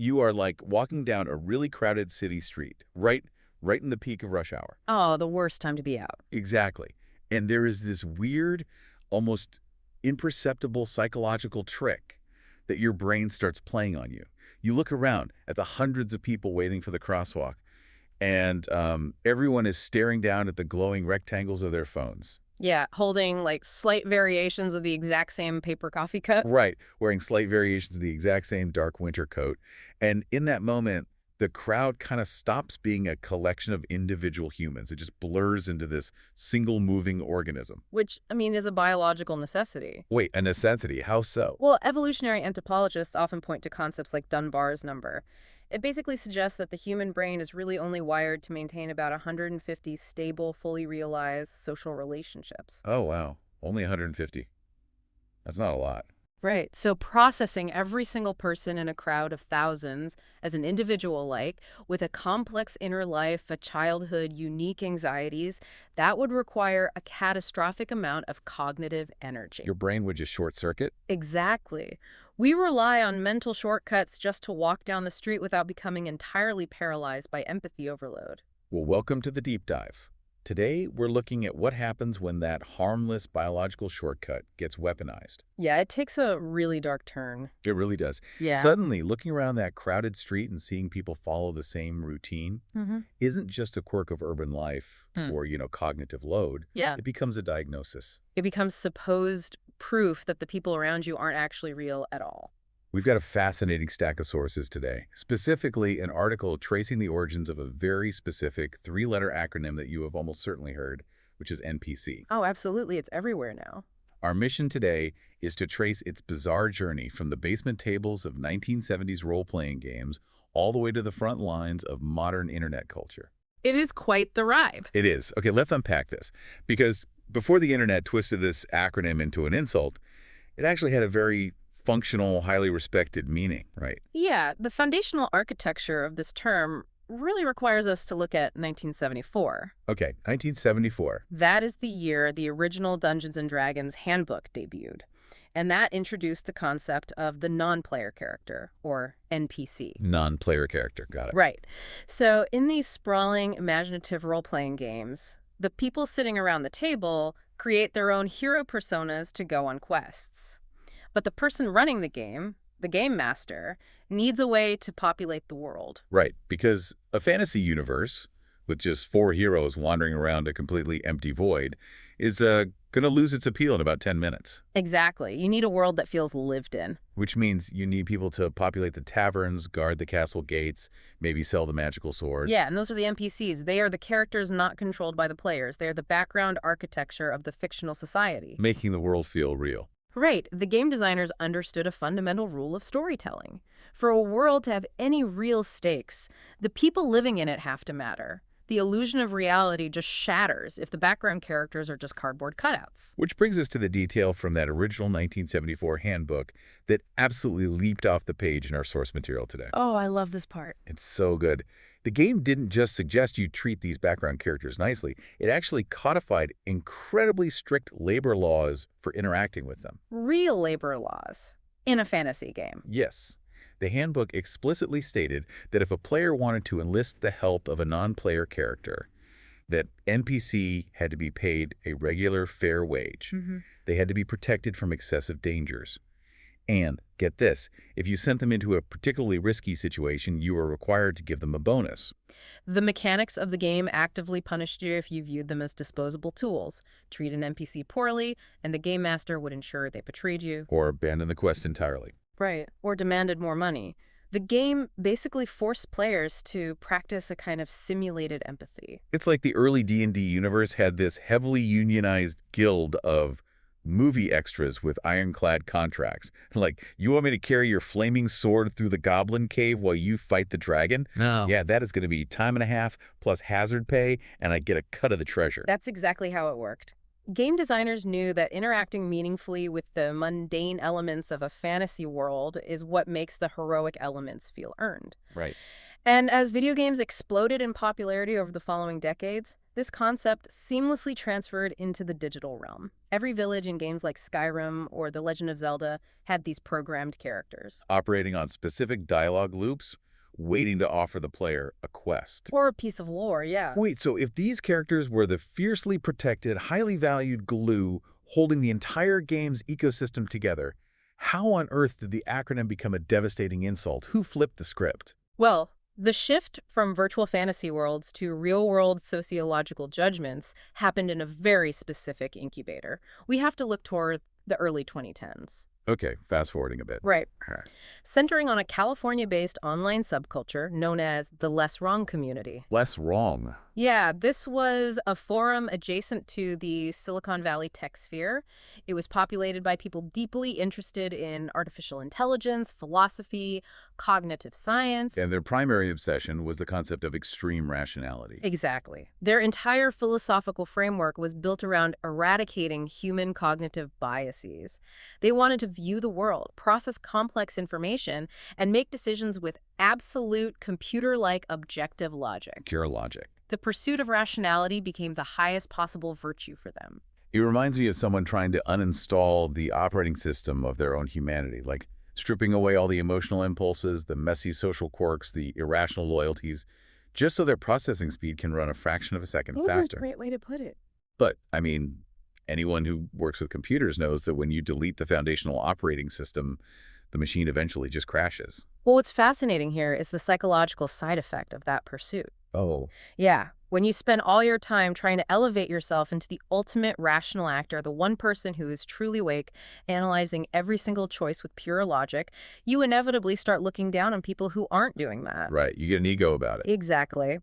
You are like walking down a really crowded city street, right in the peak of rush hour. Oh, the worst time to be out. Exactly. And there is this weird, almost imperceptible psychological trick that your brain starts playing on you. You look around at the hundreds of people waiting for the crosswalk, and everyone is staring down at the glowing rectangles of their phones. Yeah, holding like slight variations of the exact same paper coffee cup. Right, wearing slight variations of the exact same dark winter coat. And in that moment, the crowd kind of stops being a collection of individual humans. It just blurs into this single moving organism. Which, I mean, is a biological necessity. Wait, a necessity? How so? Well, evolutionary anthropologists often point to concepts like Dunbar's number. It basically suggests that the human brain is really only wired to maintain about 150 stable, fully realized social relationships. Oh, wow. Only 150. That's not a lot. Right. So processing every single person in a crowd of thousands as an individual with a complex inner life, a childhood, unique anxieties, that would require a catastrophic amount of cognitive energy. Your brain would just short circuit? Exactly. We rely on mental shortcuts just to walk down the street without becoming entirely paralyzed by empathy overload. Well, welcome to the deep dive. Today, we're looking at what happens when that harmless biological shortcut gets weaponized. Yeah, it takes a really dark turn. It really does. Yeah. Suddenly, looking around that crowded street and seeing people follow the same routine isn't just a quirk of urban life or, cognitive load. Yeah. It becomes a diagnosis. It becomes supposed proof that the people around you aren't actually real at all. We've got a fascinating stack of sources today, specifically an article tracing the origins of a very specific three-letter acronym that you have almost certainly heard, which is NPC. Oh, absolutely. It's everywhere now. Our mission today is to trace its bizarre journey from the basement tables of 1970s role-playing games all the way to the front lines of modern internet culture. It is quite the ride. It is. Okay, let's unpack this. Because before the internet twisted this acronym into an insult, it actually had a very functional, highly respected meaning, right? Yeah, the foundational architecture of this term really requires us to look at 1974. Okay, 1974. That is the year the original Dungeons & Dragons handbook debuted. And that introduced the concept of the non-player character, or NPC. Non-player character, got it. Right. So in these sprawling, imaginative role-playing games, the people sitting around the table create their own hero personas to go on quests. But the person running the game master, needs a way to populate the world. Right, because a fantasy universe with just 4 heroes wandering around a completely empty void is going to lose its appeal in about 10 minutes. Exactly. You need a world that feels lived in. Which means you need people to populate the taverns, guard the castle gates, maybe sell the magical sword. Yeah, and those are the NPCs. They are the characters not controlled by the players. They are the background architecture of the fictional society. Making the world feel real. Right. The game designers understood a fundamental rule of storytelling. For a world to have any real stakes, the people living in it have to matter. The illusion of reality just shatters if the background characters are just cardboard cutouts. Which brings us to the detail from that original 1974 handbook that absolutely leaped off the page in our source material today. Oh, I love this part. It's so good. The game didn't just suggest you treat these background characters nicely. It actually codified incredibly strict labor laws for interacting with them. Real labor laws in a fantasy game. Yes. The handbook explicitly stated that if a player wanted to enlist the help of a non-player character, that NPC had to be paid a regular fair wage. They had to be protected from excessive dangers. And, get this, if you sent them into a particularly risky situation, you were required to give them a bonus. The mechanics of the game actively punished you if you viewed them as disposable tools. Treat an NPC poorly, and the game master would ensure they betrayed you. Or abandon the quest entirely. Right, or demanded more money. The game basically forced players to practice a kind of simulated empathy. It's like the early D&D universe had this heavily unionized guild of movie extras with ironclad contracts. Like, you want me to carry your flaming sword through the goblin cave while you fight the dragon? No. Yeah, that is going to be time and a half plus hazard pay, and I get a cut of the treasure. That's exactly how it worked. Game designers knew that interacting meaningfully with the mundane elements of a fantasy world is what makes the heroic elements feel earned. Right. And as video games exploded in popularity over the following decades, this concept seamlessly transferred into the digital realm. Every village in games like Skyrim or The Legend of Zelda had these programmed characters. Operating on specific dialogue loops, waiting to offer the player a quest. Or a piece of lore, yeah. Wait, so if these characters were the fiercely protected, highly valued glue holding the entire game's ecosystem together, how on earth did the acronym become a devastating insult? Who flipped the script? Well, the shift from virtual fantasy worlds to real-world sociological judgments happened in a very specific incubator. We have to look toward the early 2010s. Okay, fast forwarding a bit. Right. All right. Centering on a California-based online subculture known as the Less Wrong community. Less wrong. Yeah, this was a forum adjacent to the Silicon Valley tech sphere. It was populated by people deeply interested in artificial intelligence, philosophy, cognitive science. And their primary obsession was the concept of extreme rationality. Exactly. Their entire philosophical framework was built around eradicating human cognitive biases. They wanted to view the world, process complex information, and make decisions with absolute computer-like objective logic. Pure logic. The pursuit of rationality became the highest possible virtue for them. It reminds me of someone trying to uninstall the operating system of their own humanity, like stripping away all the emotional impulses, the messy social quirks, the irrational loyalties, just so their processing speed can run a fraction of a second faster. That's a great way to put it. But, I mean, anyone who works with computers knows that when you delete the foundational operating system, the machine eventually just crashes. Well, what's fascinating here is the psychological side effect of that pursuit. Oh. Yeah, when you spend all your time trying to elevate yourself into the ultimate rational actor, the one person who is truly awake, analyzing every single choice with pure logic, you inevitably start looking down on people who aren't doing that. Right, you get an ego about it. Exactly.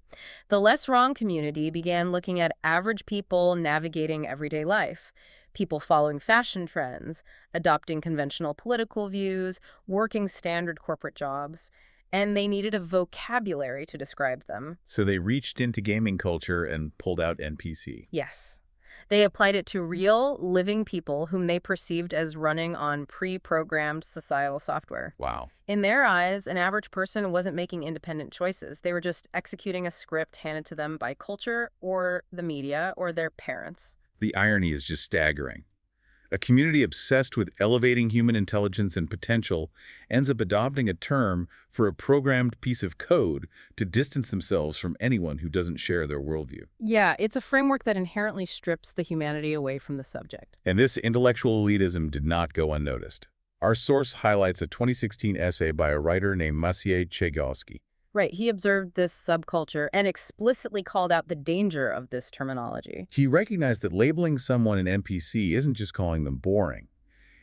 The Less Wrong community began looking at average people navigating everyday life. People following fashion trends, adopting conventional political views, working standard corporate jobs. And they needed a vocabulary to describe them. So they reached into gaming culture and pulled out NPC. Yes. They applied it to real, living people whom they perceived as running on pre-programmed societal software. Wow. In their eyes, an average person wasn't making independent choices. They were just executing a script handed to them by culture or the media or their parents. The irony is just staggering. A community obsessed with elevating human intelligence and potential ends up adopting a term for a programmed piece of code to distance themselves from anyone who doesn't share their worldview. Yeah, it's a framework that inherently strips the humanity away from the subject. And this intellectual elitism did not go unnoticed. Our source highlights a 2016 essay by a writer named Maciej Czegowski. Right, he observed this subculture and explicitly called out the danger of this terminology. He recognized that labeling someone an NPC isn't just calling them boring.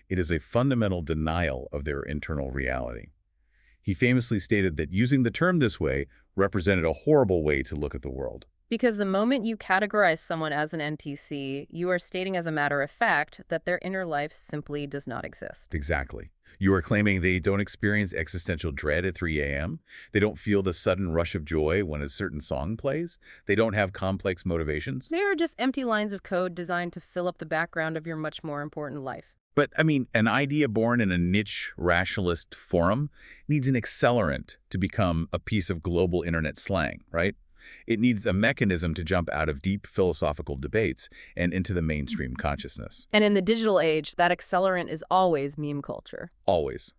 It is a fundamental denial of their internal reality. He famously stated that using the term this way represented a horrible way to look at the world. Because the moment you categorize someone as an NPC, you are stating as a matter of fact that their inner life simply does not exist. Exactly. You are claiming they don't experience existential dread at 3 a.m. They don't feel the sudden rush of joy when a certain song plays. They don't have complex motivations. They are just empty lines of code designed to fill up the background of your much more important life. But, I mean, an idea born in a niche rationalist forum needs an accelerant to become a piece of global internet slang, right? It needs a mechanism to jump out of deep philosophical debates and into the mainstream consciousness. And in the digital age, that accelerant is always meme culture. Always.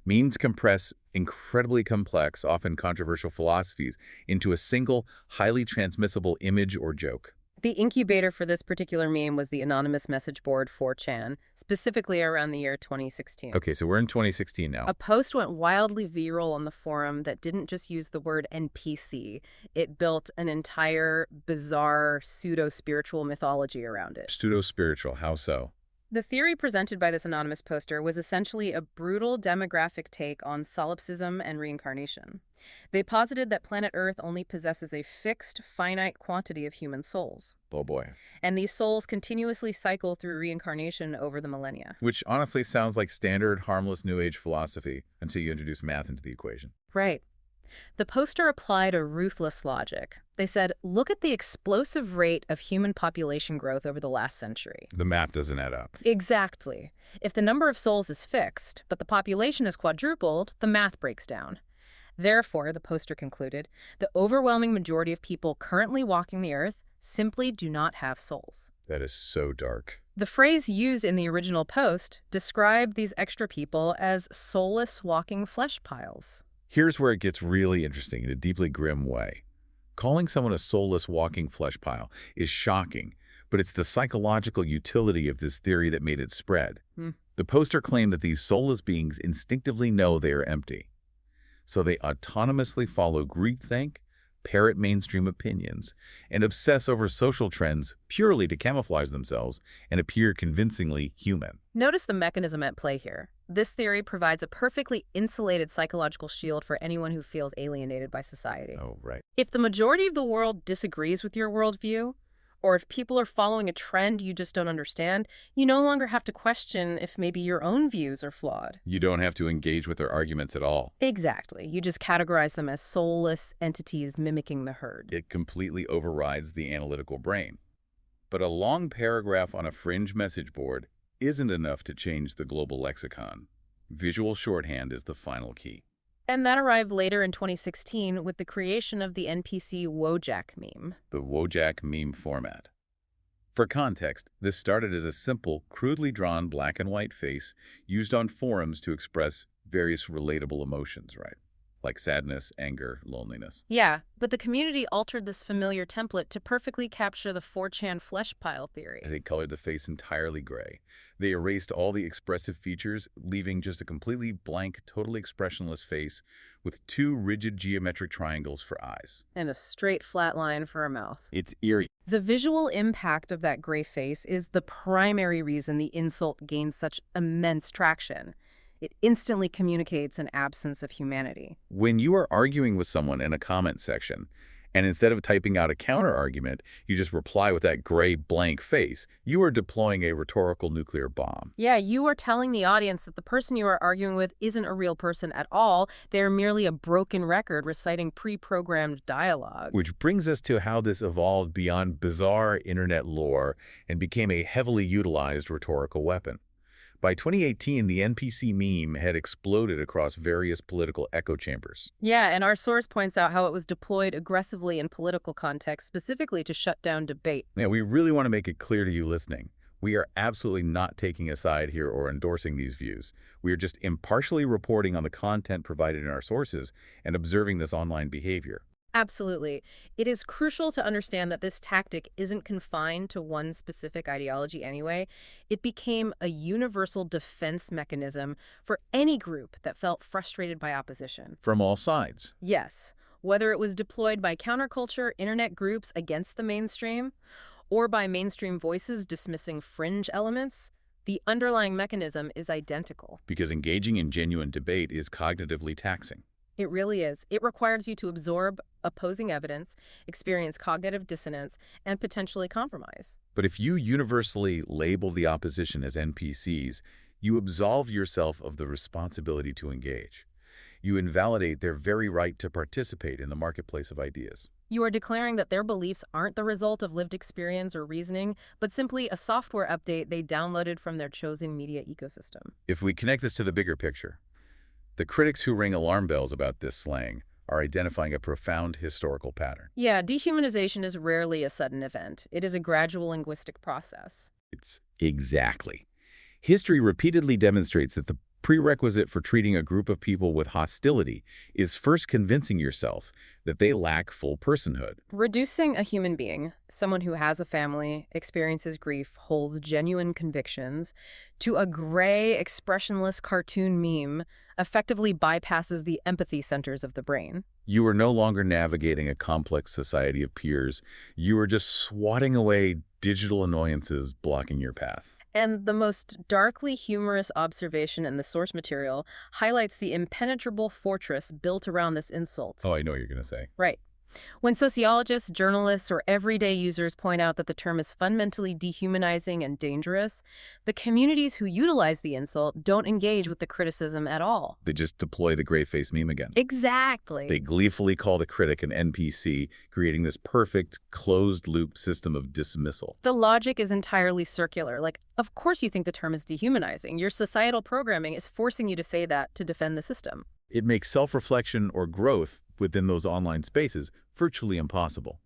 Memes compress incredibly complex, often controversial philosophies into a single, highly transmissible image or joke. The incubator for this particular meme was the anonymous message board 4chan, specifically around the year 2016. Okay, so we're in 2016 now. A post went wildly viral on the forum that didn't just use the word NPC. It built an entire bizarre pseudo-spiritual mythology around it. Pseudo-spiritual, how so? The theory presented by this anonymous poster was essentially a brutal demographic take on solipsism and reincarnation. They posited that planet Earth only possesses a fixed, finite quantity of human souls. Oh boy. And these souls continuously cycle through reincarnation over the millennia. Which honestly sounds like standard, harmless New Age philosophy until you introduce math into the equation. Right. The poster applied a ruthless logic. They said, look at the explosive rate of human population growth over the last century. The math doesn't add up. Exactly. If the number of souls is fixed, but the population is quadrupled, the math breaks down. Therefore, the poster concluded, the overwhelming majority of people currently walking the earth simply do not have souls. That is so dark. The phrase used in the original post described these extra people as soulless walking flesh piles. Here's where it gets really interesting in a deeply grim way. Calling someone a soulless walking flesh pile is shocking, but it's the psychological utility of this theory that made it spread. The poster claimed that these soulless beings instinctively know they are empty. So they autonomously follow groupthink, parrot mainstream opinions, and obsess over social trends purely to camouflage themselves and appear convincingly human. Notice the mechanism at play here. This theory provides a perfectly insulated psychological shield for anyone who feels alienated by society. Oh, right. If the majority of the world disagrees with your worldview, or if people are following a trend you just don't understand, you no longer have to question if maybe your own views are flawed. You don't have to engage with their arguments at all. Exactly. You just categorize them as soulless entities mimicking the herd. It completely overrides the analytical brain. But a long paragraph on a fringe message board isn't enough to change the global lexicon. Visual shorthand is the final key. And that arrived later in 2016 with the creation of the NPC Wojak meme. The Wojak meme format. For context, this started as a simple, crudely drawn black and white face used on forums to express various relatable emotions, right? Like sadness, anger, loneliness. Yeah, but the community altered this familiar template to perfectly capture the 4chan flesh pile theory. They colored the face entirely gray. They erased all the expressive features, leaving just a completely blank, totally expressionless face with two rigid geometric triangles for eyes. And a straight flat line for a mouth. It's eerie. The visual impact of that gray face is the primary reason the insult gained such immense traction. It instantly communicates an absence of humanity. When you are arguing with someone in a comment section, and instead of typing out a counter-argument, you just reply with that gray blank face, you are deploying a rhetorical nuclear bomb. Yeah, you are telling the audience that the person you are arguing with isn't a real person at all. They're merely a broken record reciting pre-programmed dialogue. Which brings us to how this evolved beyond bizarre internet lore and became a heavily utilized rhetorical weapon. By 2018, the NPC meme had exploded across various political echo chambers. Yeah, and our source points out how it was deployed aggressively in political context, specifically to shut down debate. Now, we really want to make it clear to you listening. We are absolutely not taking a side here or endorsing these views. We are just impartially reporting on the content provided in our sources and observing this online behavior. Absolutely. It is crucial to understand that this tactic isn't confined to one specific ideology anyway. It became a universal defense mechanism for any group that felt frustrated by opposition. From all sides. Yes. Whether it was deployed by counterculture internet groups against the mainstream, or by mainstream voices dismissing fringe elements, the underlying mechanism is identical. Because engaging in genuine debate is cognitively taxing. It really is. It requires you to absorb opposing evidence, experience cognitive dissonance, and potentially compromise. But if you universally label the opposition as NPCs, you absolve yourself of the responsibility to engage. You invalidate their very right to participate in the marketplace of ideas. You are declaring that their beliefs aren't the result of lived experience or reasoning, but simply a software update they downloaded from their chosen media ecosystem. If we connect this to the bigger picture, the critics who ring alarm bells about this slang are identifying a profound historical pattern. Yeah, dehumanization is rarely a sudden event. It is a gradual linguistic process. It's exactly. History repeatedly demonstrates that the prerequisite for treating a group of people with hostility is first convincing yourself that they lack full personhood. Reducing a human being, someone who has a family, experiences grief, holds genuine convictions, to a gray, expressionless cartoon meme effectively bypasses the empathy centers of the brain. You are no longer navigating a complex society of peers. You are just swatting away digital annoyances blocking your path. And the most darkly humorous observation in the source material highlights the impenetrable fortress built around this insult. Oh, I know what you're going to say. Right. When sociologists, journalists, or everyday users point out that the term is fundamentally dehumanizing and dangerous, the communities who utilize the insult don't engage with the criticism at all. They just deploy the gray face meme again. Exactly. They gleefully call the critic an NPC, creating this perfect, closed-loop system of dismissal. The logic is entirely circular. Like, of course you think the term is dehumanizing. Your societal programming is forcing you to say that to defend the system. It makes self-reflection or growth within those online spaces virtually impossible.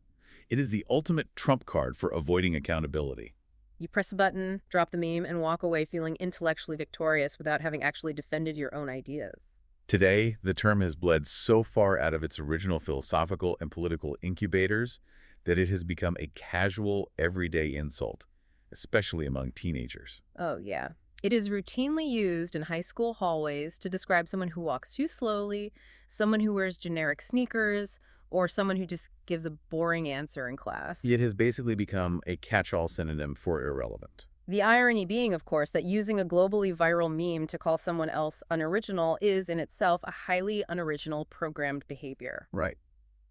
It is the ultimate trump card for avoiding accountability. You press a button, drop the meme, and walk away feeling intellectually victorious without having actually defended your own ideas. Today, the term has bled so far out of its original philosophical and political incubators that it has become a casual, everyday insult, especially among teenagers. Oh, yeah. It is routinely used in high school hallways to describe someone who walks too slowly, someone who wears generic sneakers, or someone who just gives a boring answer in class. It has basically become a catch-all synonym for irrelevant. The irony being, of course, that using a globally viral meme to call someone else unoriginal is in itself a highly unoriginal programmed behavior. Right.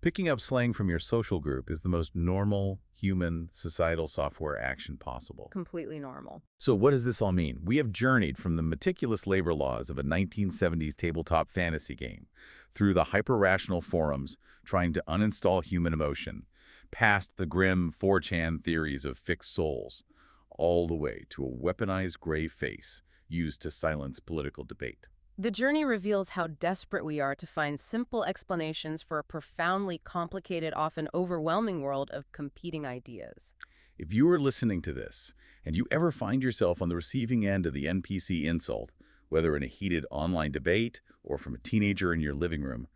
Picking up slang from your social group is the most normal, human, societal software action possible. Completely normal. So what does this all mean? We have journeyed from the meticulous labor laws of a 1970s tabletop fantasy game through the hyper-rational forums trying to uninstall human emotion, past the grim 4chan theories of fixed souls, all the way to a weaponized gray face used to silence political debate. The journey reveals how desperate we are to find simple explanations for a profoundly complicated, often overwhelming world of competing ideas. If you are listening to this, and you ever find yourself on the receiving end of the NPC insult, whether in a heated online debate or from a teenager in your living room,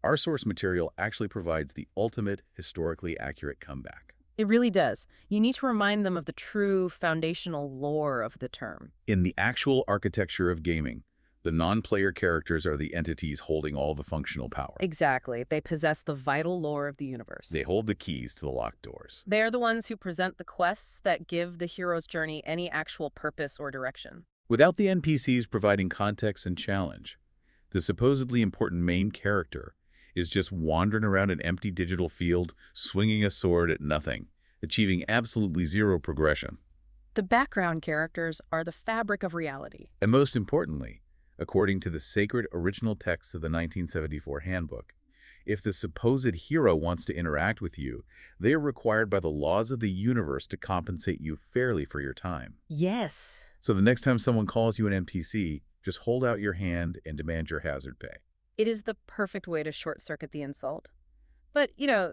our source material actually provides the ultimate historically accurate comeback. It really does. You need to remind them of the true foundational lore of the term. In the actual architecture of gaming, the non-player characters are the entities holding all the functional power. Exactly. They possess the vital lore of the universe. They hold the keys to the locked doors. They are the ones who present the quests that give the hero's journey any actual purpose or direction. Without the NPCs providing context and challenge, the supposedly important main character is just wandering around an empty digital field, swinging a sword at nothing, achieving absolutely zero progression. The background characters are the fabric of reality. And most importantly, according to the sacred original text of the 1974 handbook, if the supposed hero wants to interact with you, they are required by the laws of the universe to compensate you fairly for your time. Yes. So the next time someone calls you an NPC, just hold out your hand and demand your hazard pay. It is the perfect way to short-circuit the insult. But,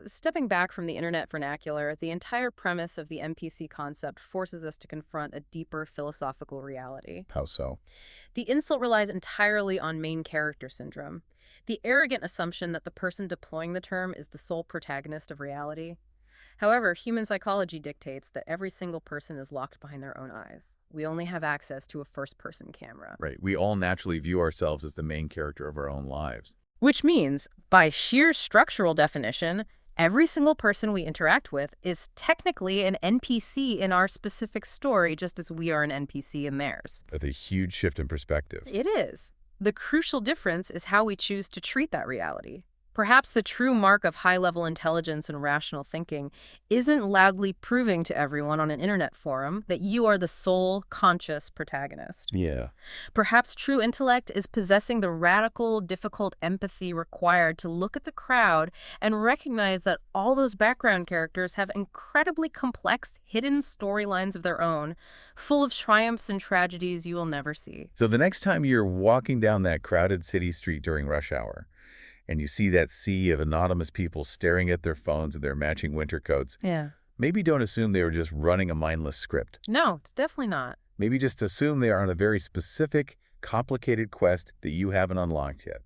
stepping back from the internet vernacular, the entire premise of the NPC concept forces us to confront a deeper philosophical reality. How so? The insult relies entirely on main character syndrome, the arrogant assumption that the person deploying the term is the sole protagonist of reality. However, human psychology dictates that every single person is locked behind their own eyes. We only have access to a first-person camera. Right. We all naturally view ourselves as the main character of our own lives. Which means, by sheer structural definition, every single person we interact with is technically an NPC in our specific story, just as we are an NPC in theirs. That's a huge shift in perspective. It is. The crucial difference is how we choose to treat that reality. Perhaps the true mark of high-level intelligence and rational thinking isn't loudly proving to everyone on an internet forum that you are the sole conscious protagonist. Yeah. Perhaps true intellect is possessing the radical, difficult empathy required to look at the crowd and recognize that all those background characters have incredibly complex, hidden storylines of their own, full of triumphs and tragedies you will never see. So the next time you're walking down that crowded city street during rush hour, and you see that sea of anonymous people staring at their phones in their matching winter coats, maybe don't assume they were just running a mindless script. No, it's definitely not. Maybe just assume they are on a very specific, complicated quest that you haven't unlocked yet.